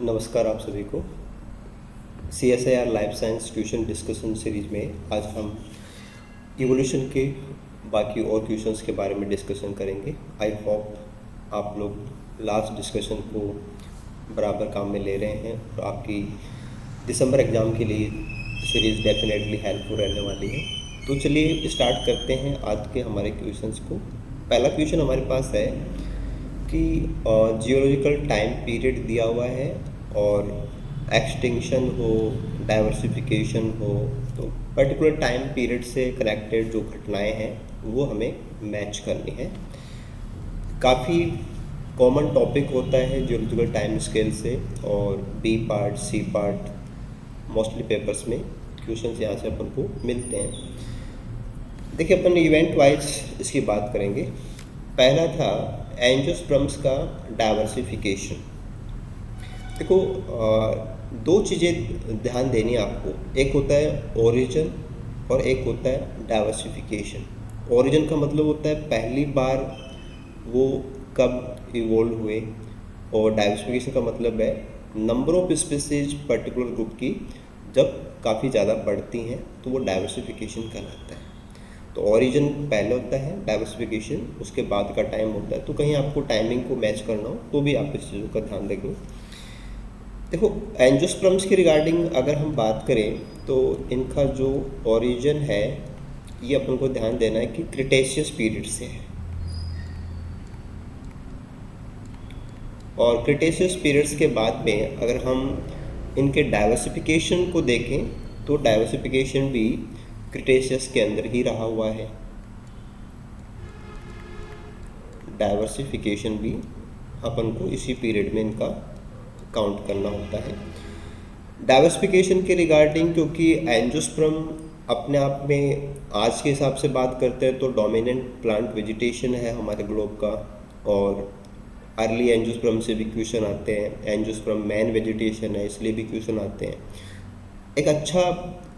नमस्कार आप सभी को। CSIR life science tuition discussion series में आज हम इवोल्यूशन के बाकी और क्वेश्चंस के बारे में डिस्कशन करेंगे। आई होप आप लोग लास्ट डिस्कशन को बराबर काम में ले रहे हैं और आपकी दिसंबर एग्ज़ाम के लिए सीरीज़ डेफिनेटली हेल्पफुल रहने वाली है। तो चलिए स्टार्ट करते हैं आज के हमारे क्वेश्चंस को। पहला क्वेश्चन हमारे पास है कि जियोलॉजिकल टाइम पीरियड दिया हुआ है और एक्सटिंक्शन हो, डाइवर्सिफिकेशन हो, तो पर्टिकुलर टाइम पीरियड से कनेक्टेड जो घटनाएं हैं वो हमें मैच करनी है। काफ़ी कॉमन टॉपिक होता है जियोलॉजिकल टाइम स्केल से, और B part C part mostly papers में क्वेश्चंस यहाँ से अपन को मिलते हैं। देखिए, अपन इवेंट वाइज इसकी बात करेंगे। पहला था एंजियोस्पर्म्स का डाइवर्सिफिकेशन। देखो, दो चीज़ें ध्यान देनी है आपको। एक होता है ओरिजिन और एक होता है डाइवर्सिफिकेशन। ओरिजिन का मतलब होता है पहली बार वो कब इवोल्व हुए, और डाइवर्सिफिकेशन का मतलब है number of species particular group की जब काफ़ी ज़्यादा बढ़ती हैं तो वो डाइवर्सिफिकेशन कहलाता है। तो ओरिजिन पहले होता है, डाइवर्सिफिकेशन उसके बाद का टाइम होता है। तो कहीं आपको टाइमिंग को मैच करना हो तो भी आप इस चीज़ों का ध्यान रखें। देखो, एंजियोस्पर्म्स की रिगार्डिंग अगर हम बात करें तो इनका जो ओरिजिन है ये अपन को ध्यान देना है कि क्रिटेशियस पीरियड से है। और क्रिटेशियस पीरियड्स के बाद में अगर हम इनके डाइवर्सिफिकेशन को देखें तो डाइवर्सिफिकेशन भी क्रिटेशियस के अंदर ही रहा हुआ है। डाइवर्सिफिकेशन भी अपन को इसी पीरियड में इनका काउंट करना होता है। डाइवर्सिफिकेशन के रिगार्डिंग, क्योंकि एंजियोस्पर्म अपने आप में आज के हिसाब से बात करते हैं तो डोमिनेंट प्लांट वेजिटेशन है हमारे ग्लोब का, और अर्ली एंजियोस्पर्म से भी क्वेश्चन आते हैं। एंजियोस्पर्म मैन वेजिटेशन है इसलिए भी क्वेश्चन आते हैं। एक अच्छा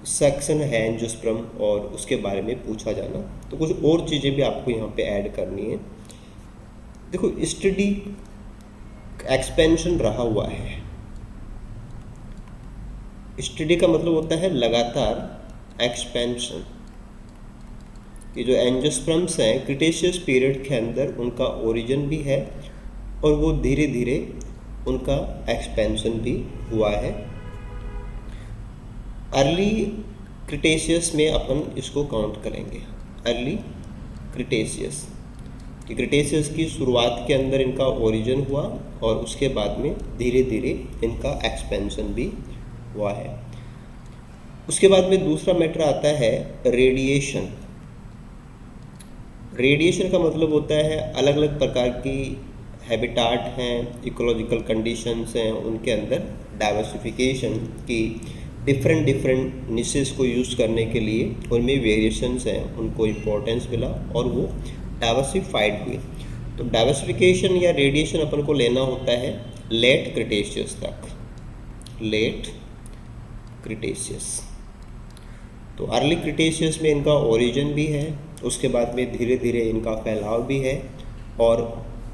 सेक्शन है एंजियोस्पर्म और उसके बारे में पूछा जाना। तो कुछ और चीज़ें भी आपको यहाँ पे ऐड करनी है। देखो, स्टडी एक्सपेंशन रहा हुआ है। स्टडी का मतलब होता है लगातार एक्सपेंशन। ये जो एंजियोस्पर्म्स हैं क्रिटेशियस पीरियड के अंदर उनका ओरिजिन भी है और वो धीरे धीरे उनका एक्सपेंशन भी हुआ है। अर्ली क्रिटेशियस में अपन इसको काउंट करेंगे। अर्ली क्रिटेशियस कि क्रिटेशियस की शुरुआत के अंदर इनका ओरिजिन हुआ और उसके बाद में धीरे धीरे इनका एक्सपेंशन भी हुआ है। उसके बाद में दूसरा मैटर आता है रेडिएशन। रेडिएशन का मतलब होता है अलग अलग प्रकार की हैबिटाट हैं, इकोलॉजिकल कंडीशंस हैं, उनके अंदर डाइवर्सिफिकेशन की डिफरेंट निशेस को यूज़ करने के लिए उनमें वेरिएशंस हैं, उनको इम्पोर्टेंस मिला और वो डाइवर्सिफाइड हुई। तो डाइवर्सिफिकेशन या रेडिएशन अपन को लेना होता है लेट क्रिटेशियस तक। लेट क्रिटेशियस, तो अर्ली क्रिटेशियस में इनका ओरिजिन भी है, उसके बाद में धीरे धीरे इनका फैलाव भी है, और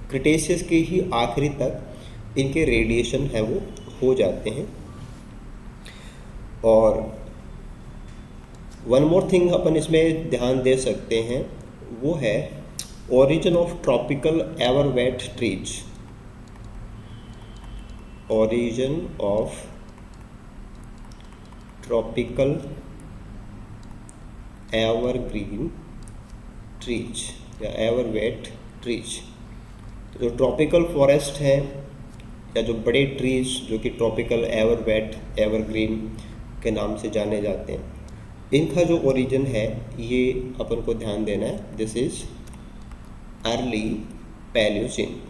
क्रिटेशियस के ही आखिरी तक इनके रेडिएशन है वो हो जाते हैं। और वन मोर थिंग अपन इसमें ध्यान दे सकते हैं, वो है origin of tropical ever wet trees. Origin of tropical evergreen trees या एवर वेट ट्रीज। जो ट्रॉपिकल फॉरेस्ट है या जो बड़े ट्रीज जो कि ट्रॉपिकल एवर वेट एवरग्रीन के नाम से जाने जाते हैं, इनका जो ओरिजिन है ये अपन को ध्यान देना है। This is early Paleogene.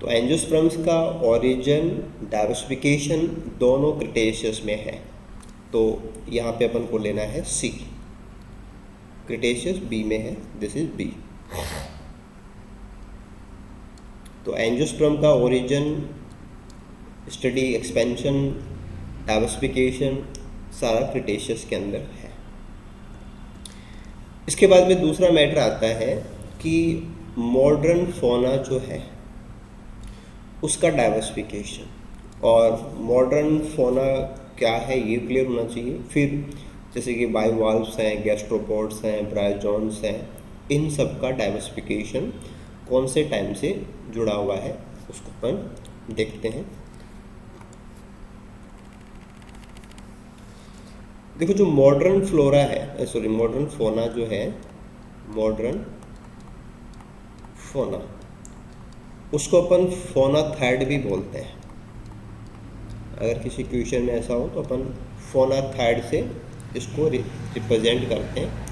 तो एंजियोस्पर्म्स का ओरिजिन डाइवर्सिफिकेशन दोनों क्रिटेशियस में है, तो यहाँ पे अपन को लेना है सी। क्रिटेशियस बी में है, दिस इज बी। तो एंजियोस्पर्म का ओरिजिन, स्टडी, एक्सपेंशन, डाइवर्सिफिकेशन सारा क्रिटेशियस के अंदर है। इसके बाद में दूसरा मैटर आता है कि मॉडर्न फोना जो है उसका डाइवर्सिफिकेशन, और मॉडर्न फोना क्या है ये क्लियर होना चाहिए। फिर जैसे कि बायोवाल्व्स हैं, गैस्ट्रोपोड्स हैं, ब्रायोजोन्स हैं, इन सब का डाइवर्सिफिकेशन कौन से टाइम से जुड़ा हुआ है उसको अपन देखते हैं। देखो जो मॉडर्न फ्लोरा है, सॉरी मॉडर्न फोना जो है, मॉडर्न फोना उसको अपन फोना थर्ड भी बोलते हैं। अगर किसी क्वेश्चन में ऐसा हो तो अपन फोना थर्ड से इसको रिप्रेजेंट करते हैं।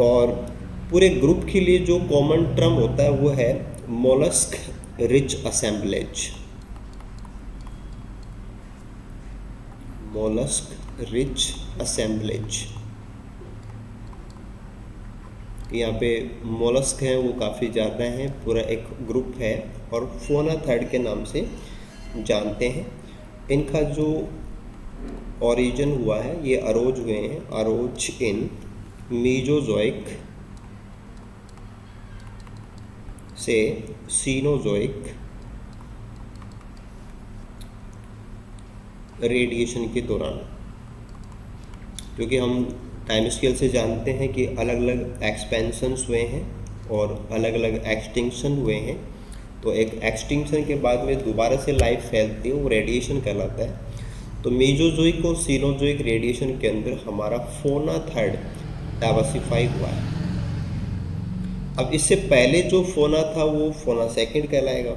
और पूरे ग्रुप के लिए जो कॉमन टर्म होता है वो है mollusc rich assemblage. Mollusc rich assemblage, यहाँ पे मोलस्क हैं वो काफ़ी ज़्यादा हैं, पूरा एक ग्रुप है और फोना थर्ड के नाम से जानते हैं। इनका जो ओरिजिन हुआ है ये अरोज हुए हैं, अरोज इन मीजोजोइक से सीनोजोइक रेडिएशन के दौरान, क्योंकि हम टाइम स्केल से जानते हैं कि अलग अलग एक्सपेंशंस हुए हैं और अलग अलग एक्सटिंक्शन हुए हैं। तो एक एक्सटिंक्शन के बाद में दोबारा से लाइफ फैलती है, वो रेडिएशन कहलाता है। तो मीजोजोइक और सीनोजोइक रेडिएशन के अंदर हमारा फोना थर्ड डाइवर्सिफाई हुआ है। अब इससे पहले जो फोना था वो फोना सेकंड कहलाएगा,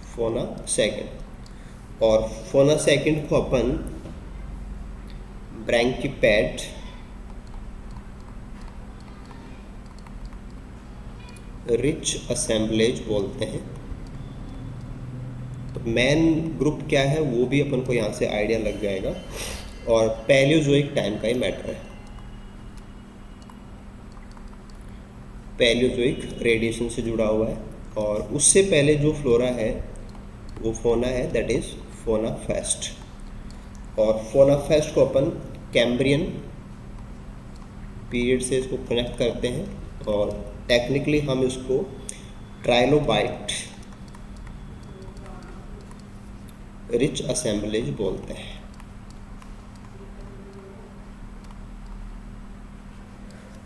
फोना सेकंड। और फोना सेकंड को अपन ब्रैंकीपैड रिच असेंबलेज बोलते हैं। तो मेन ग्रुप क्या है वो भी अपन को यहाँ से आइडिया लग जाएगा, और पैलियोजोइक टाइम का ही मैटर है। पैलियोजोइक रेडिएशन से जुड़ा हुआ है, और उससे पहले जो फ्लोरा है वो फोना है, दैट इज फोना फेस्ट। और फोना फेस्ट को अपन कैम्ब्रियन पीरियड से इसको कनेक्ट करते हैं, और टेक्निकली हम इसको ट्राइलोबाइट रिच असेंबलेज बोलते हैं।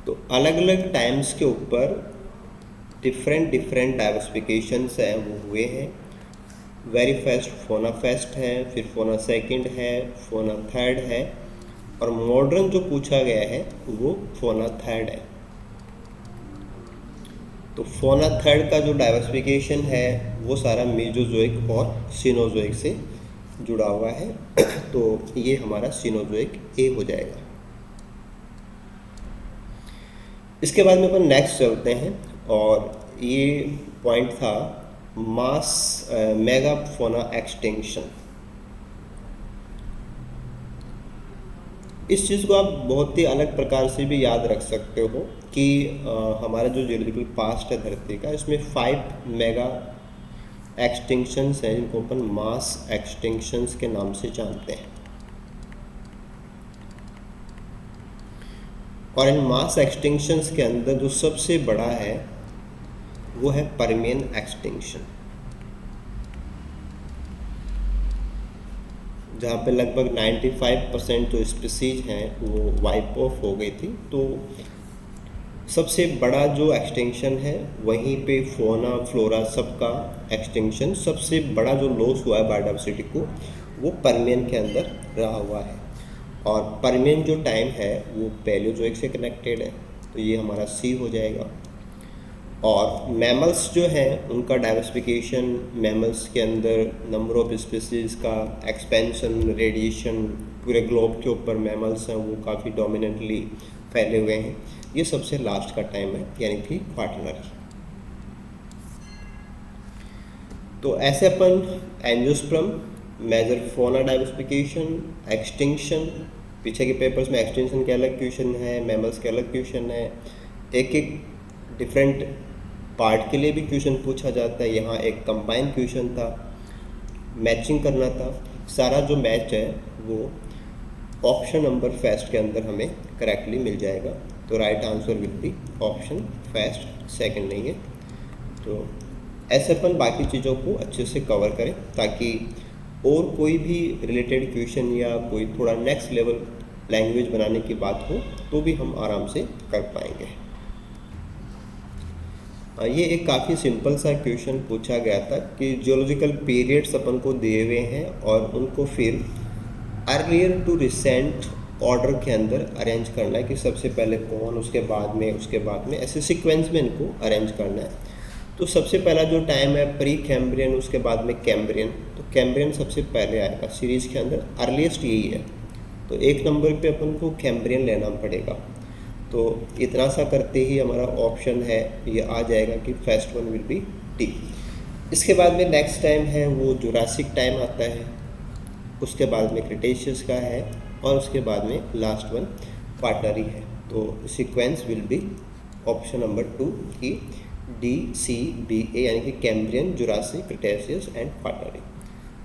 तो अलग अलग टाइम्स के ऊपर डिफरेंट डाइवर्सिफिकेशंस हैं वो हुए हैं। वेरी फर्स्ट फोना फेस्ट है, फिर फोना सेकंड है, फोना थर्ड है, और मॉडर्न जो पूछा गया है वो फोना थर्ड है। तो फोना थर्ड का जो डाइवर्सिफिकेशन है वो सारा मीजोजोइक और सीनोजोइक से जुड़ा हुआ है। तो ये हमारा सीनोजोइक ए हो जाएगा। इसके बाद में अपन नेक्स्ट चलते हैं, और ये पॉइंट था मास मेगाफोना एक्सटिंक्शन। इस चीज़ को आप बहुत ही अलग प्रकार से भी याद रख सकते हो कि हमारा जो जियोलॉजिकल पास्ट है धरती का, इसमें 5 मेगा एक्सटिंक्शंस हैं जिनको अपन मास एक्सटिंक्शंस के नाम से जानते हैं। और इन मास एक्सटिंक्शंस के अंदर जो सबसे बड़ा है वो है परमियन एक्सटिंक्शन, जहाँ पे लगभग 95% जो स्पीसीज हैं वो वाइप ऑफ हो गई थी। तो सबसे बड़ा जो एक्सटिंक्शन है वहीं पे फोना फ्लोरा सबका एक्सटिंक्शन, सबसे बड़ा जो लॉस हुआ है बायोडाइवर्सिटी को वो परमियन के अंदर रहा हुआ है। और परमियन जो टाइम है वो पैलियोजोइक से कनेक्टेड है, तो ये हमारा सी हो जाएगा। और मैमल्स जो हैं उनका डाइवर्सिफिकेशन, मैमल्स के अंदर नंबर ऑफ स्पीसीज का एक्सपेंशन, रेडिएशन, पूरे ग्लोब के ऊपर मैमल्स हैं वो काफ़ी डोमिनेंटली फैले हुए हैं। ये सबसे लास्ट का टाइम है, यानी कि क्वाटरनरी। तो ऐसे अपन एंजियोस्पर्म, मेजर फोना डाइवर्सिफिकेशन, एक्सटिंक्शन, पीछे के पेपर्स में एक्सटिंक्शन के अलग क्वेश्चन है, मैमल्स के अलग क्वेश्चन है, एक एक डिफरेंट पार्ट के लिए भी क्वेश्चन पूछा जाता है। यहाँ एक कंबाइन क्वेश्चन था, मैचिंग करना था। सारा जो मैच है वो ऑप्शन नंबर फर्स्ट के अंदर हमें करेक्टली मिल जाएगा। तो right answer will be option first, second नहीं है। तो ऐसे अपन बाकी चीज़ों को अच्छे से कवर करें ताकि और कोई भी रिलेटेड क्वेश्चन या कोई थोड़ा नेक्स्ट लेवल लैंग्वेज बनाने की बात हो तो भी हम आराम से कर पाएंगे। ये एक काफ़ी सिंपल सा क्वेश्चन पूछा गया था कि जियोलॉजिकल पीरियड्स अपन को दिए हुए हैं और उनको फिर अर्लियर टू रिसेंट ऑर्डर के अंदर अरेंज करना है कि सबसे पहले कौन, उसके बाद में ऐसे सीक्वेंस में इनको अरेंज करना है। तो सबसे पहला जो टाइम है प्री कैम्ब्रियन, उसके बाद में कैम्ब्रियन। तो कैम्ब्रियन सबसे पहले आएगा सीरीज़ के अंदर, अर्लीस्ट यही है। तो 1 नंबर पे अपन को कैम्ब्रियन लेना पड़ेगा। तो इतना सा करते ही हमारा ऑप्शन है ये आ जाएगा कि first one will be D. इसके बाद में नेक्स्ट टाइम है वो जुरासिक टाइम आता है, उसके बाद में क्रिटेशियस का है और उसके बाद में लास्ट वन क्वाटरनरी है। तो sequence will be option number 2 की DCBA यानी कि Cambrian, Jurassic, Cretaceous and quaternary.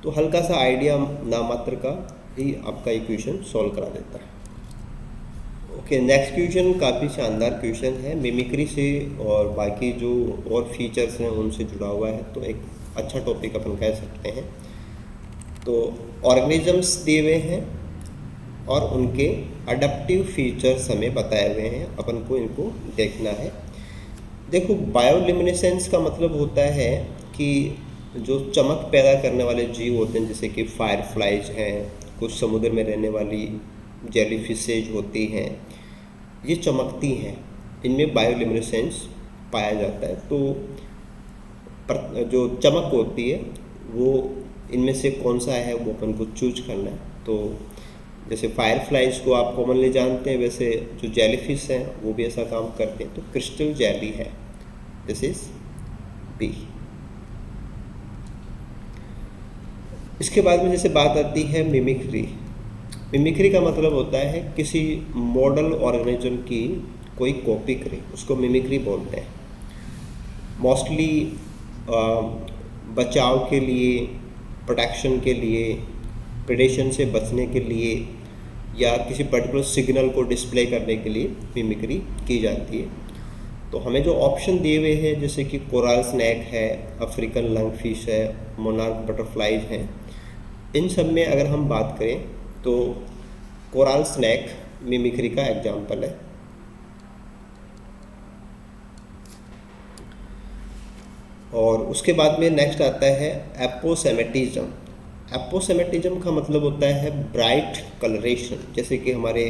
तो हल्का सा आइडिया नामात्र का ही आपका इक्वेशन सॉल्व करा देता है। ओके, नेक्स्ट क्वेश्चन काफ़ी शानदार क्वेश्चन है, मिमिक्री से और बाकी जो और फीचर्स हैं उनसे जुड़ा हुआ है। तो एक अच्छा टॉपिक अपन कह सकते हैं। तो ऑर्गेनिजम्स दिए हुए हैं और उनके अडप्टिव फीचर्स हमें बताए हुए हैं, अपन को इनको देखना है। देखो, बायोल्यूमिनेसेंस का मतलब होता है कि जो चमक पैदा करने वाले जीव होते हैं, जैसे कि फायरफ्लाइज हैं, कुछ समुद्र में रहने वाली जेलीफिशेज होती हैं, ये चमकती हैं, इनमें बायोल्यूमिनेसेंस पाया जाता है। तो जो चमक होती है वो इनमें से कौन सा है वो अपन को चूज करना है। तो जैसे फायरफ्लाइज को आप कॉमनली जानते हैं, वैसे जो जेलीफिश हैं वो भी ऐसा काम करते हैं। तो क्रिस्टल जेली है, दिस इज बी। इसके बाद में जैसे बात आती है मिमिक्री। मिमिक्री का मतलब होता है किसी मॉडल ऑर्गेनिज्म की कोई कॉपी करे, उसको मिमिक्री बोलते हैं। मोस्टली बचाव के लिए, प्रोटेक्शन के लिए, प्रेडेशन से बचने के लिए या किसी पर्टिकुलर सिग्नल को डिस्प्ले करने के लिए मिमिक्री की जाती है। तो हमें जो ऑप्शन दिए हुए हैं जैसे कि कोरल स्नैक है, अफ्रीकन लंगफिश है, मोनार्क बटरफ्लाइज हैं, इन सब में अगर हम बात करें तो कोरल स्नैक मिमिक्री का एग्जाम्पल है। और उसके बाद में नेक्स्ट आता है एपोसेमेटिज्म। एपोसेमेटिज्म का मतलब होता है ब्राइट कलरेशन। जैसे कि हमारे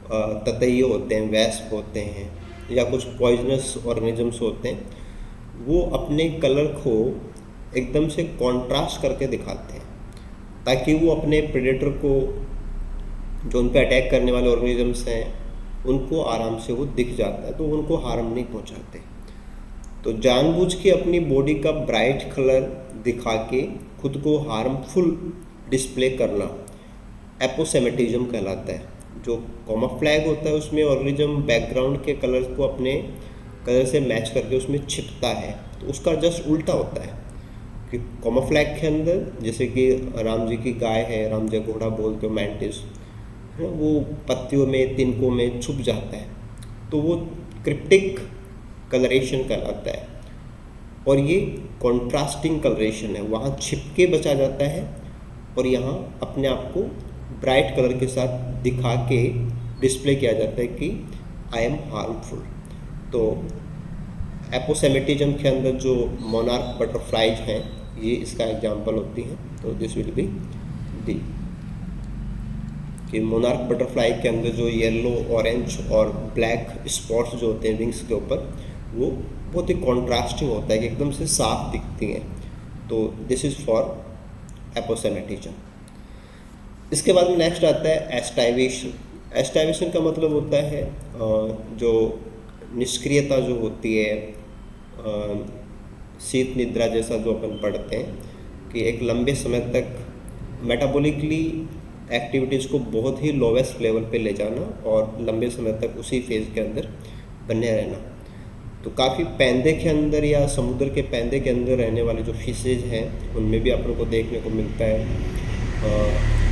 ततैये होते हैं, वैस्प होते हैं या कुछ पॉइजनस ऑर्गेनिजम्स होते हैं, वो अपने कलर को एकदम से कॉन्ट्रास्ट करके दिखाते हैं ताकि वो अपने प्रेडेटर को, जो उन पर अटैक करने वाले ऑर्गेनिजम्स हैं, उनको आराम से वो दिख जाता है, तो उनको हार्म नहीं पहुंचाते। तो जानबूझ के अपनी बॉडी का ब्राइट कलर दिखा के खुद को हार्मफुल डिस्प्ले करना एपोसेमेटिज्म कहलाता है। जो कैमोफ्लेज होता है उसमें ऑर्गेनिज्म बैकग्राउंड के कलर को अपने कलर से मैच करके उसमें छिपता है, तो उसका जस्ट उल्टा होता है कि कैमोफ्लेज के अंदर, जैसे कि राम जी की गाय है, राम जी घोड़ा बोलते हो, मैंटिस, वो पत्तियों में, तिनकों में छुप जाता है, तो वो क्रिप्टिक कलरेशन कहलाता है। और ये कॉन्ट्रास्टिंग कलरेशन है, वहाँ छिप के बचा जाता है और यहाँ अपने आप को ब्राइट कलर के साथ दिखा के डिस्प्ले किया जाता है कि आई एम हार्मफुल। तो एपोसेमेटिज्म के अंदर जो मोनार्क बटरफ्लाइज हैं, ये इसका एग्जाम्पल होती हैं। तो दिस विल बी डी, कि मोनार्क बटरफ्लाई के अंदर जो येलो, ऑरेंज और ब्लैक स्पॉट्स जो होते हैं विंग्स के ऊपर, वो बहुत ही कॉन्ट्रास्टिंग होता है कि एकदम से साफ दिखती हैं। तो दिस इज़ फॉर एपोसेमेटिज्म। इसके बाद में नेक्स्ट आता है एस्टाइवेशन। एस्टाइवेशन का मतलब होता है जो निष्क्रियता जो होती है, शीत निद्रा जैसा जो अपन पढ़ते हैं, कि एक लंबे समय तक मेटाबॉलिकली एक्टिविटीज़ को बहुत ही लोवेस्ट लेवल पे ले जाना और लंबे समय तक उसी फेज़ के अंदर बने रहना। तो काफ़ी पैंदे के अंदर या समुद्र के पैंदे के अंदर रहने वाले जो फिशेज हैं, उनमें भी आप लोग को देखने को मिलता है।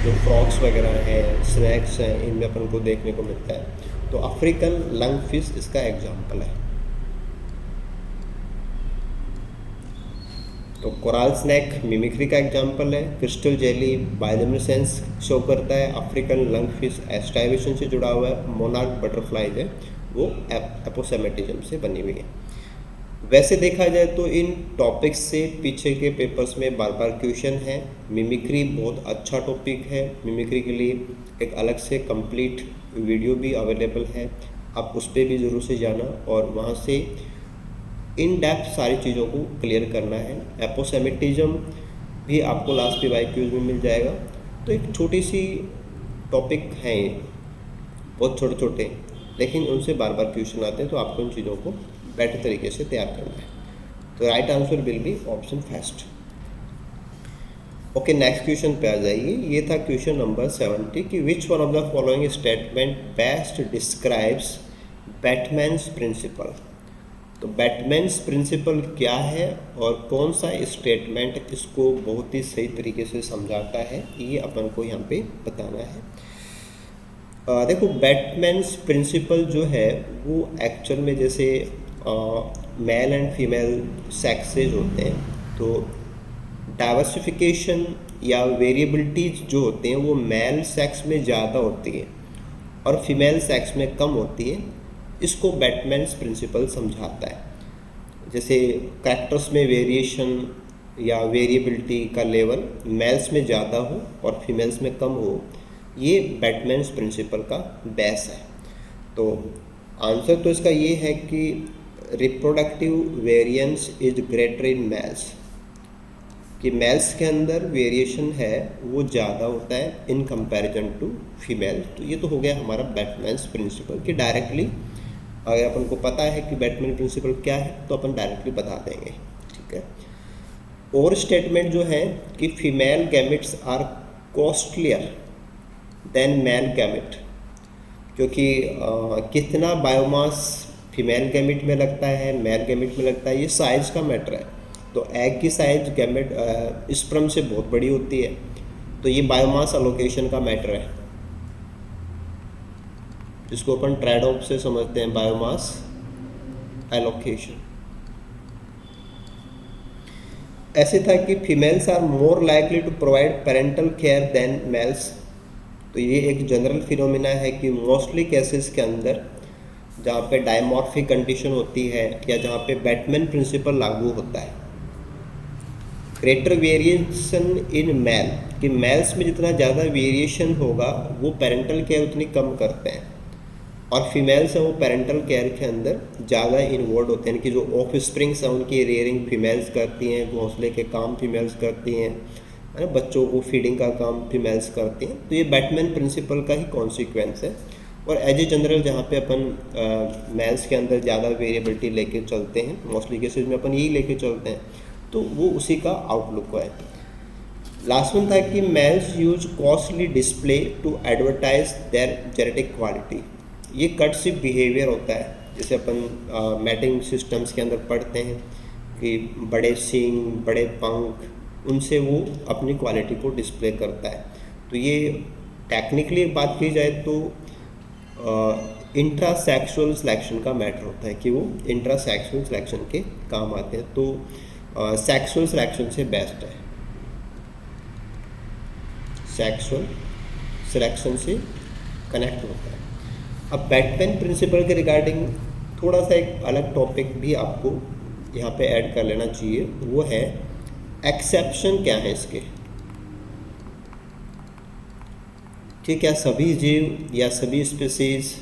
जो फ्रॉग्स वगैरह हैं, स्नैक्स हैं, इनमें अपन को देखने को मिलता है। तो अफ्रीकन लंग फिश इसका एग्जाम्पल है। तो कोराल स्नैक मिमिक्री का एग्जाम्पल है। क्रिस्टल जेली बायोल्यूमिनेसेंस शो करता है। अफ्रीकन लंग फिश एस्टाइवेशन से जुड़ा हुआ है। मोनार्क बटरफ्लाइज है वो एपोसेमेटिज्म से बनी हुई है। वैसे देखा जाए तो इन टॉपिक्स से पीछे के पेपर्स में बार बार क्वेश्चन है। मिमिक्री बहुत अच्छा टॉपिक है। मिमिक्री के लिए एक अलग से कंप्लीट वीडियो भी अवेलेबल है, आप उस पर भी ज़रूर से जाना और वहाँ से इन डेप्थ सारी चीज़ों को क्लियर करना है। एपोसेमेटिज्म भी आपको लास्ट पे वाईक्यूज में मिल जाएगा। तो एक छोटी सी टॉपिक है, बहुत छोटे छोटे, लेकिन उनसे बार बार क्वेश्चन आते हैं, तो आपको इन चीज़ों को बेटर तरीके से तैयार करना है। तो right answer will be option first. Okay, next question पे आ जाइए। ये था क्वेश्चन नंबर 70 कि which one of the following statement best describes Bateman's principle. तो बैटमैन्स प्रिंसिपल क्या है और कौन सा स्टेटमेंट इसको बहुत ही सही तरीके से समझाता है, ये अपन को यहाँ पे बताना है। देखो, बैटमैन्स प्रिंसिपल जो है वो एक्चुअल में जैसे मेल एंड फीमेल सेक्सेज होते हैं, तो डाइवर्सिफिकेशन या वेरिएबिलिटीज जो होते हैं वो मेल सेक्स में ज़्यादा होती है और फीमेल सेक्स में कम होती है। इसको बैटमैन्स प्रिंसिपल समझाता है। जैसे कैरेक्टर्स में वेरिएशन या वेरिएबिलिटी का लेवल मेल्स में ज़्यादा हो और फीमेल्स में कम हो, ये बैटमैन्स प्रिंसिपल का बेस है। तो आंसर तो इसका ये है कि reproductive variance is greater in males, कि मेल्स के अंदर वेरिएशन है वो ज़्यादा होता है इन कंपैरिजन टू फीमेल। तो ये तो हो गया हमारा बैटमैन्स प्रिंसिपल कि डायरेक्टली अगर अपन को पता है कि बैटमैन प्रिंसिपल क्या है तो अपन डायरेक्टली बता देंगे, ठीक है। और स्टेटमेंट जो है कि female gametes are costlier than male gamete, क्योंकि कितना बायोमास फीमेल गैमेट में लगता है मेल गैमेट में लगता है, ये साइज का मैटर है। तो एग की साइज गैमेट स्पर्म से बहुत बड़ी होती है, तो ये बायोमास एलोकेशन का मैटर है, जिसको अपन ट्रेड ऑफ से समझते हैं, बायोमास एलोकेशन। ऐसे था कि females are more likely to provide parental care than males. तो ये एक जनरल फिनोमिना है कि मोस्टली केसेस के अंदर जहाँ पे डायमॉर्फिक कंडीशन होती है या जहाँ पे बैटमैन प्रिंसिपल लागू होता है, ग्रेटर वेरिएशन इन मेल, कि मेल्स में जितना ज़्यादा वेरिएशन होगा वो पेरेंटल केयर उतनी कम करते हैं, और फीमेल्स हैं वो पेरेंटल केयर के अंदर ज़्यादा इन्वॉल्व होते हैं, कि जो ऑफ स्प्रिंग्स हैं उनकी रेयरिंग फीमेल्स करती हैं, घोंसले के काम फीमेल्स करती हैं, है ना, बच्चों को फीडिंग का काम फीमेल्स करती हैं। तो ये बैटमैन प्रिंसिपल का ही कॉन्सिक्वेंस है। और एज ए जनरल जहाँ पे अपन मेल्स के अंदर ज़्यादा वेरिएबिलिटी लेके चलते हैं, मोस्टली केसेज में अपन यही लेके चलते हैं, तो वो उसी का आउटलुक है। लास्ट वन था कि males use costly display to advertise their genetic quality. ये कट सिप बिहेवियर होता है, जैसे अपन मैटिंग सिस्टम्स के अंदर पढ़ते हैं कि बड़े सींग बड़े पंख, उनसे वो अपनी क्वालिटी को डिस्प्ले करता है। तो ये टेक्निकली बात की जाए तो इंट्रासेक्सुअल सिलेक्शन का मैटर होता है, कि वो इंट्रासेक्सुअल सिलेक्शन के काम आते हैं। तो सेक्सुअल सिलेक्शन से बेस्ट है, सेक्सुअल सिलेक्शन से कनेक्ट होता है। अब बैटमैन प्रिंसिपल के रिगार्डिंग थोड़ा सा एक अलग टॉपिक भी आपको यहाँ पे ऐड कर लेना चाहिए, वो है एक्सेप्शन क्या है इसके, कि क्या सभी जीव या सभी स्पीसीज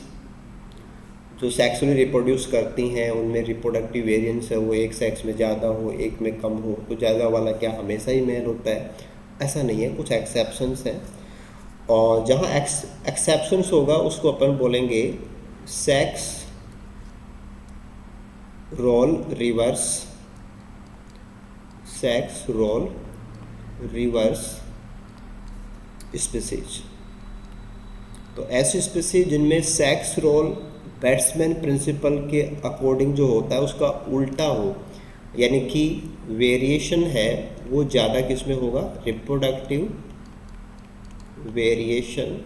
जो सेक्सुअली रिप्रोड्यूस करती हैं उनमें रिप्रोडक्टिव वेरिएंस है वो एक सेक्स में ज़्यादा हो एक में कम हो, तो ज़्यादा वाला क्या हमेशा ही मेल होता है? ऐसा नहीं है, कुछ एक्सेप्शंस हैं। और जहाँ एक्सेप्शंस होगा उसको अपन बोलेंगे sex role reverse, sex role reverse species. तो ऐसी स्पीसीज जिनमें सेक्स रोल बैट्समैन प्रिंसिपल के अकॉर्डिंग जो होता है उसका उल्टा हो, यानी कि वेरिएशन है वो ज़्यादा किस में होगा? Reproductive variation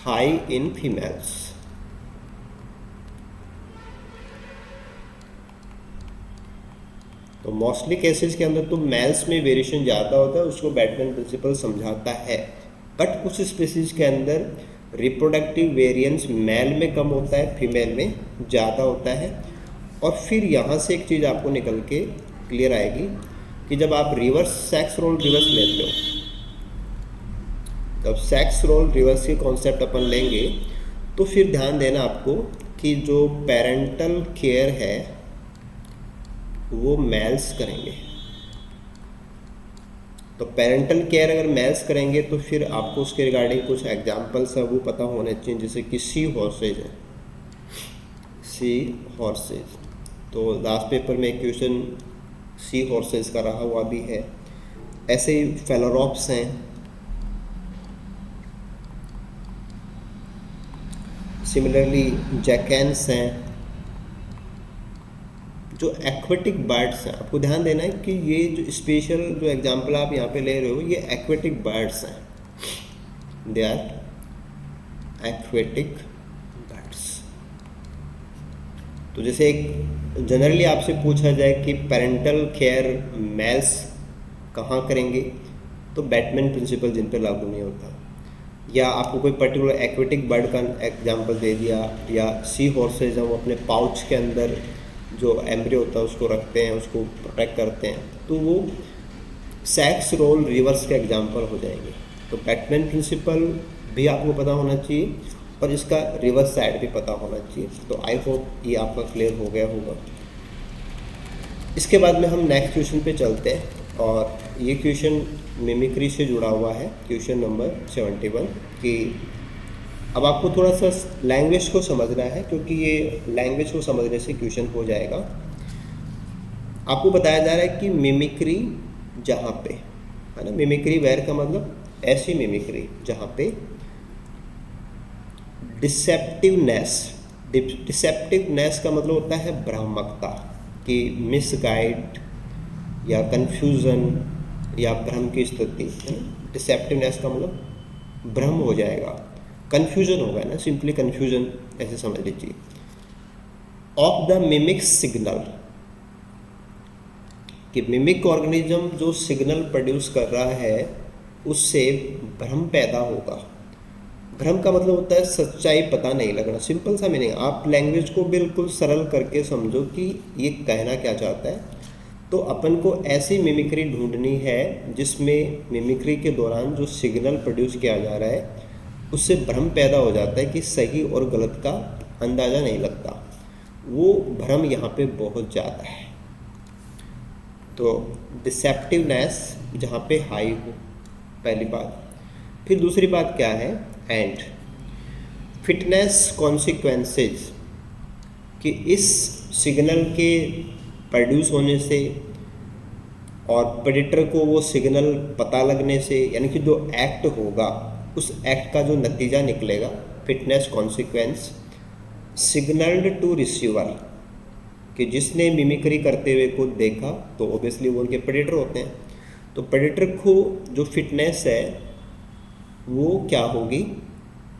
high in females, तो मोस्टली केसेस के अंदर तो मेल्स में वेरिएशन ज़्यादा होता है, उसको बैटमैन प्रिंसिपल समझाता है। बट कुछ स्पीसीज के अंदर रिप्रोडक्टिव वेरिएंस मेल में कम होता है, फीमेल में ज़्यादा होता है। और फिर यहाँ से एक चीज़ आपको निकल के क्लियर आएगी कि जब आप रिवर्स सेक्स रोल रिवर्स लेते हो, जब सेक्स रोल रिवर्स की कॉन्सेप्ट अपन लेंगे तो फिर ध्यान देना आपको कि जो पेरेंटल केयर है वो मेल्स करेंगे। तो पेरेंटल केयर अगर मेल्स करेंगे तो फिर आपको उसके रिगार्डिंग कुछ एग्जांपल्स है वो पता होने चाहिए, जैसे कि सी हॉर्सेज है, सी हॉर्सेज। तो लास्ट पेपर में क्वेश्चन सी हॉर्सेज का रहा हुआ भी है। ऐसे ही फेलोरॉप्स हैं, सिमिलरली जैकेंस हैं, जो एक्वेटिक बर्ड्स हैं। आपको ध्यान देना है कि ये जो स्पेशल जो एग्जांपल आप यहाँ पे ले रहे हो ये एक्वेटिक बर्ड्स हैं, दे आर एक्वेटिक बर्ड्स। तो जैसे एक जनरली आपसे पूछा जाए कि पेरेंटल केयर मेल्स कहाँ करेंगे, तो बैटमैन प्रिंसिपल जिन पे लागू नहीं होता, या आपको कोई पर्टिकुलर एक्वेटिक बर्ड का एग्जांपल दे दिया, या सी हॉर्सेज हैं वो अपने पाउच के अंदर जो एम्ब्रियो होता है उसको रखते हैं, उसको प्रोटेक्ट करते हैं, तो वो सेक्स रोल रिवर्स के एग्जांपल हो जाएंगे। तो बैटमैन प्रिंसिपल भी आपको पता होना चाहिए और इसका रिवर्स साइड भी पता होना चाहिए। तो आई होप ये आपका क्लियर हो गया होगा। इसके बाद में हम नेक्स्ट क्वेश्चन पे चलते हैं और ये क्वेश्चन मिमिक्री से जुड़ा हुआ है, क्वेश्चन नंबर 71। कि अब आपको थोड़ा सा लैंग्वेज को समझना है, क्योंकि ये लैंग्वेज को समझने से क्वेश्चन हो जाएगा। आपको बताया जा रहा है कि मिमिक्री जहाँ पे है ना, मिमिक्री वेयर का मतलब ऐसी मिमिक्री जहाँ पे डिसेप्टिवनेस, डिसेप्टिवनेस का मतलब होता है भ्रामकता, कि मिसगाइड या कंफ्यूजन या भ्रम की स्थिति। डिसेप्टिवनेस का मतलब भ्रम हो जाएगा, कंफ्यूजन होगा ना, सिंपली कंफ्यूजन ऐसे समझ लीजिए। ऑफ द मिमिक सिग्नल, कि मिमिक ऑर्गेनिज्म जो सिग्नल प्रोड्यूस कर रहा है उससे भ्रम पैदा होगा। भ्रम का मतलब होता है सच्चाई पता नहीं लगना, सिंपल सा मीनिंग। आप लैंग्वेज को बिल्कुल सरल करके समझो कि ये कहना क्या चाहता है। तो अपन को ऐसी मिमिक्री ढूंढनी है जिसमें मिमिक्री के दौरान जो सिग्नल प्रोड्यूस किया जा रहा है उससे भ्रम पैदा हो जाता है कि सही और गलत का अंदाज़ा नहीं लगता। वो भ्रम यहाँ पे बहुत ज़्यादा है। तो डिसेप्टिवनेस जहाँ पे हाई हो, पहली बात। फिर दूसरी बात क्या है, एंड फिटनेस कॉन्सिक्वेंसेस, कि इस सिग्नल के प्रोड्यूस होने से और प्रेडेटर को वो सिग्नल पता लगने से, यानी कि जो एक्ट होगा उस एक्ट का जो नतीजा निकलेगा, fitness consequence signalled to receiver, कि जिसने मिमिक्री करते हुए को देखा तो ऑब्वियसली वो उनके प्रेडेटर होते हैं। तो प्रेडेटर को जो फिटनेस है वो क्या होगी,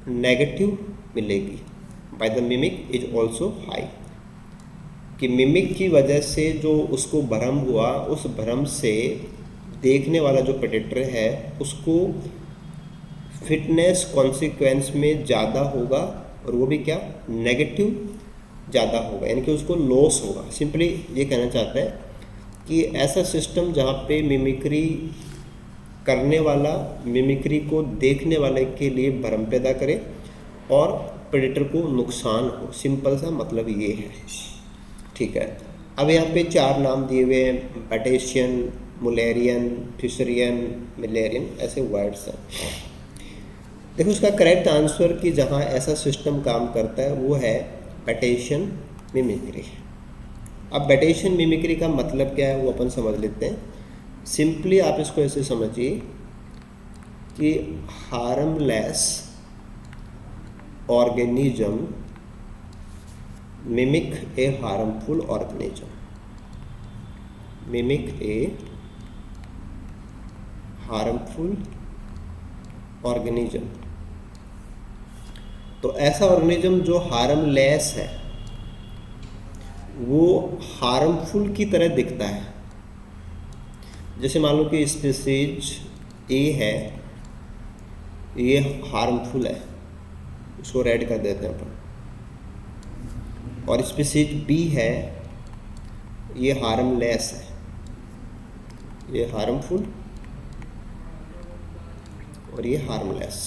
नेगेटिव मिलेगी। By the mimic is also high, कि मिमिक की वजह से जो उसको भ्रम हुआ, उस भ्रम से देखने वाला जो प्रेडेटर है उसको फिटनेस कॉन्सिक्वेंस में ज़्यादा होगा, और वो भी क्या, नेगेटिव ज़्यादा होगा, यानी कि उसको लॉस होगा। सिंपली ये कहना चाहता है कि ऐसा सिस्टम जहाँ पे मिमिक्री करने वाला मिमिक्री को देखने वाले के लिए भ्रम पैदा करे और प्रेडेटर को नुकसान हो, सिंपल सा मतलब ये है। ठीक है, अब यहाँ पे 4 नाम दिए हुए हैं, बैटेशियन, मुलेरियन, फिशरियन, मिलेरियन, ऐसे वर्ड्स हैं। देखो उसका करेक्ट आंसर कि जहाँ ऐसा सिस्टम काम करता है वो है बैटेशियन मिमिक्री। अब बैटेशियन मिमिक्री का मतलब क्या है वो अपन समझ लेते हैं। सिंपली आप इसको ऐसे समझिए कि हार्मलेस ऑर्गेनिज्म मिमिक ए हार्मफुल ऑर्गेनिज्म, मिमिक ए हार्मफुल ऑर्गेनिज्म। तो ऐसा ऑर्गेनिज्म जो हार्मलेस है वो हार्मफुल की तरह दिखता है, जैसे मान लो कि स्पीसीज ए है, ये हार्मफुल है, इसको रेड कर देते हैं अपन, और स्पीसीज बी है, ये हार्मलेस है, ये हार्मफुल और ये हार्मलेस।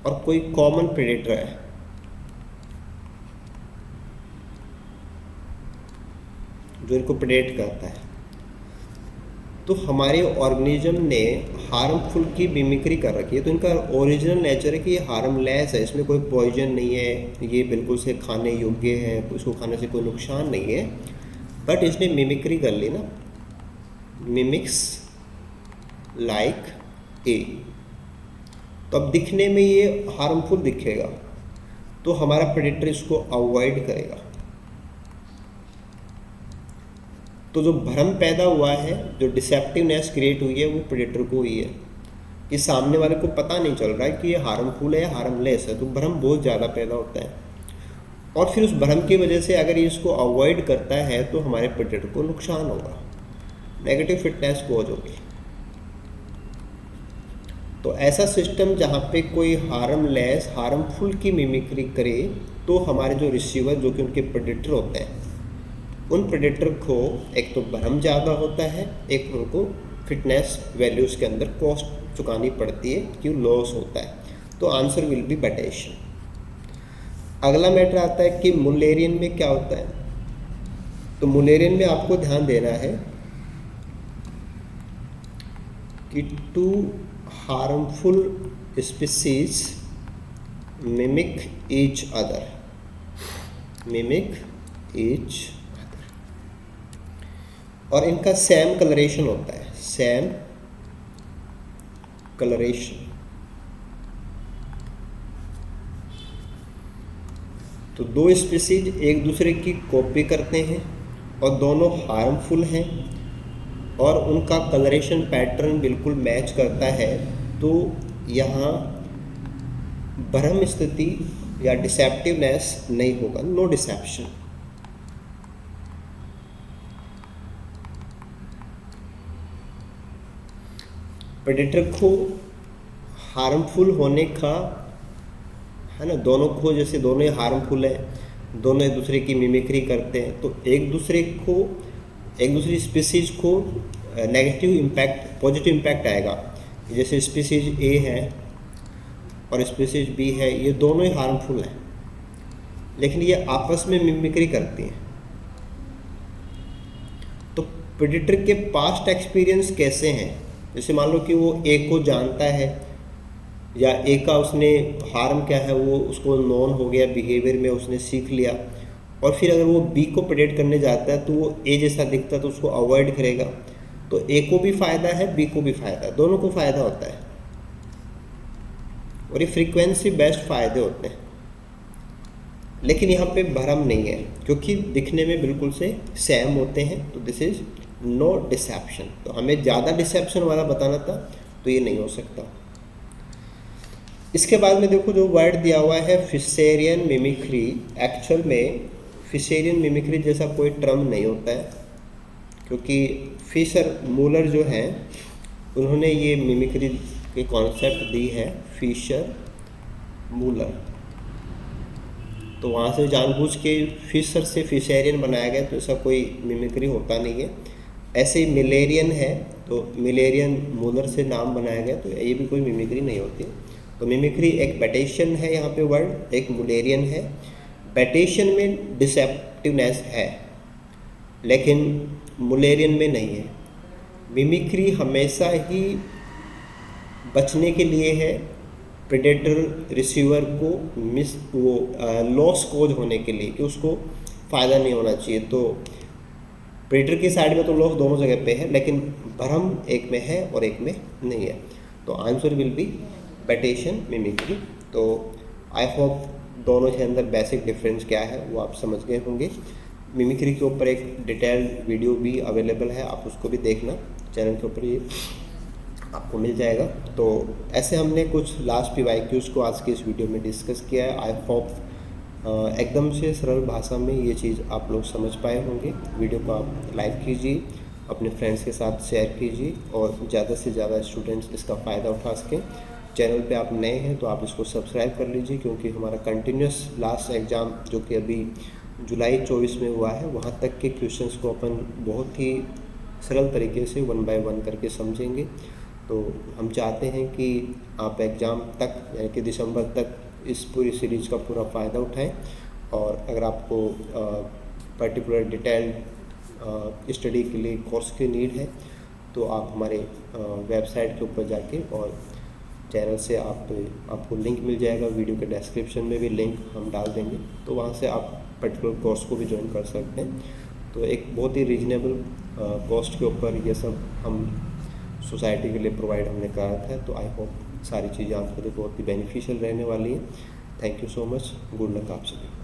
और कोई कॉमन प्रेडेटर है जो इनको प्रेडेट करता है, तो हमारे ऑर्गेनिज्म ने हार्मफुल की मिमिक्री कर रखी है। तो इनका ओरिजिनल नेचर है कि ये हार्मलेस है, इसमें कोई पॉइजन नहीं है, ये बिल्कुल से खाने योग्य है, इसको खाने से कोई नुकसान नहीं है, बट इसने मिमिक्री कर ली ना, मिमिक्स लाइक ए। तो अब दिखने में ये हार्मफुल दिखेगा, तो हमारा प्रेडेटर इसको अवॉइड करेगा। तो जो भ्रम पैदा हुआ है, जो डिसेप्टिवनेस क्रिएट हुई है, वो प्रेडेटर को हुई है कि सामने वाले को पता नहीं चल रहा है कि ये हार्मफुल है या हार्मलेस है, तो भ्रम बहुत ज़्यादा पैदा होता है। और फिर उस भ्रम की वजह से अगर ये इसको अवॉइड करता है तो हमारे प्रेडेटर को नुकसान होगा, नेगेटिव फिटनेस कोज होगी। तो ऐसा सिस्टम जहाँ पे कोई हार्मलेस हार्मफुल की मिमिक्री करे, तो हमारे जो रिसीवर जो कि उनके प्रेडेटर होते हैं, उन प्रेडेटर को एक तो भ्रम ज़्यादा होता है, एक उनको फिटनेस वैल्यूज़ के अंदर कॉस्ट चुकानी पड़ती है, क्यों लॉस होता है। तो आंसर विल बी बेटेशन। अगला मैटर आता है कि मुलेरियन में क्या होता है। तो मुलेरियन में आपको ध्यान देना है कि two harmful species mimic each other, mimic each other, और इनका सेम कलरेशन होता है, सेम कलरेशन। तो दो स्पीसीज एक दूसरे की कॉपी करते हैं और दोनों हार्मफुल हैं और उनका कलरेशन पैटर्न बिल्कुल मैच करता है, तो यहाँ भ्रम स्थिति या डिसेप्टिवनेस नहीं होगा, नो डिसेप्शन। प्रेडेटर को हार्मफुल होने का है ना, दोनों को, जैसे दोनों ही हार्मफुल है, दोनों एक दूसरे की मिमिक्री करते हैं, तो एक दूसरी स्पीसीज को नेगेटिव इम्पैक्ट पॉजिटिव इम्पैक्ट आएगा। जैसे स्पीसीज ए है और स्पीसीज बी है, ये दोनों ही हार्मफुल हैं, लेकिन ये आपस में मिमिक्री करती हैं। तो प्रेडेटर के पास्ट एक्सपीरियंस कैसे हैं, जैसे मान लो कि वो ए को जानता है या ए का उसने हार्म क्या है वो उसको नॉन हो गया, बिहेवियर में उसने सीख लिया, और फिर अगर वो बी को प्रेडेट करने जाता है तो वो ए जैसा दिखता है तो उसको अवॉइड करेगा। तो ए को भी फ़ायदा है, बी को भी फ़ायदा है, दोनों को फ़ायदा होता है, और ये फ्रीक्वेंसी बेस्ड फ़ायदे होते हैं। लेकिन यहाँ पे भ्रम नहीं है क्योंकि दिखने में बिल्कुल से सेम होते हैं, तो दिस इज़ नो डिसेप्शन। तो हमें ज़्यादा डिसेप्शन वाला बताना था, तो ये नहीं हो सकता। इसके बाद में देखो जो वर्ड दिया हुआ है फिशेरियन मिमिक्री, एक्चुअल में फिशेरियन मिमिक्री जैसा कोई टर्म नहीं होता है, क्योंकि फिशर मूलर जो हैं उन्होंने ये मिमिक्री की कॉन्सेप्ट दी है, फिशर मूलर। तो वहाँ से जानबूझ के फिशर से फिशेरियन बनाया गया, तो ऐसा कोई मिमिक्री होता नहीं है। ऐसे ही मिलेरियन है, तो मिलेरियन मूलर से नाम बनाया गया, तो ये भी कोई मिमिक्री नहीं होती। तो मिमिक्री एक बेटेशन है, यहाँ पे वर्ड एक मुलेरियन है। बेटेशन में डिसेप्टिवनेस है, लेकिन मुलेरियन में नहीं है। मिमिक्री हमेशा ही बचने के लिए है, प्रेडेटर रिसीवर को लॉस कोज होने के लिए, कि उसको फ़ायदा नहीं होना चाहिए। तो प्रेडेटर की साइड में तो लॉस दोनों जगह पे है, लेकिन भ्रम एक में है और एक में नहीं है। तो आंसर विल बी बेटेशन मिमिक्री। तो आई होप दोनों के अंदर बेसिक डिफरेंस क्या है वो आप समझ गए होंगे। मिमिक्री के ऊपर एक डिटेल्ड वीडियो भी अवेलेबल है, आप उसको भी देखना, चैनल के ऊपर ये आपको मिल जाएगा। तो ऐसे हमने कुछ लास्ट PYQs को आज के इस वीडियो में डिस्कस किया है। आई होप एकदम से सरल भाषा में ये चीज़ आप लोग समझ पाए होंगे। वीडियो को आप लाइक कीजिए, अपने फ्रेंड्स के साथ शेयर कीजिए और ज़्यादा से ज़्यादा स्टूडेंट्स इसका फ़ायदा उठा सकें। चैनल पे आप नए हैं तो आप इसको सब्सक्राइब कर लीजिए, क्योंकि हमारा कंटिन्यूस लास्ट एग्ज़ाम जो कि अभी जुलाई 24 में हुआ है, वहाँ तक के क्वेश्चंस को अपन बहुत ही सरल तरीके से 1 बाय 1 करके समझेंगे। तो हम चाहते हैं कि आप एग्ज़ाम तक यानी कि दिसंबर तक इस पूरी सीरीज़ का पूरा फ़ायदा उठाएं। और अगर आपको पर्टिकुलर डिटेल्ड स्टडी के लिए कोर्स की नीड है तो आप हमारे वेबसाइट के ऊपर जाके और चैनल से आपको लिंक मिल जाएगा, वीडियो के डिस्क्रिप्शन में भी लिंक हम डाल देंगे, तो वहाँ से आप पर्टिकुलर कोर्स को भी ज्वाइन कर सकते हैं। तो एक बहुत ही रीजनेबल कॉस्ट के ऊपर ये सब हम सोसाइटी के लिए प्रोवाइड हमने करा था। तो आई होप सारी चीज़ें आपके लिए बहुत ही बेनिफिशियल रहने वाली हैं। Thank you so much. Good luck आप सभी।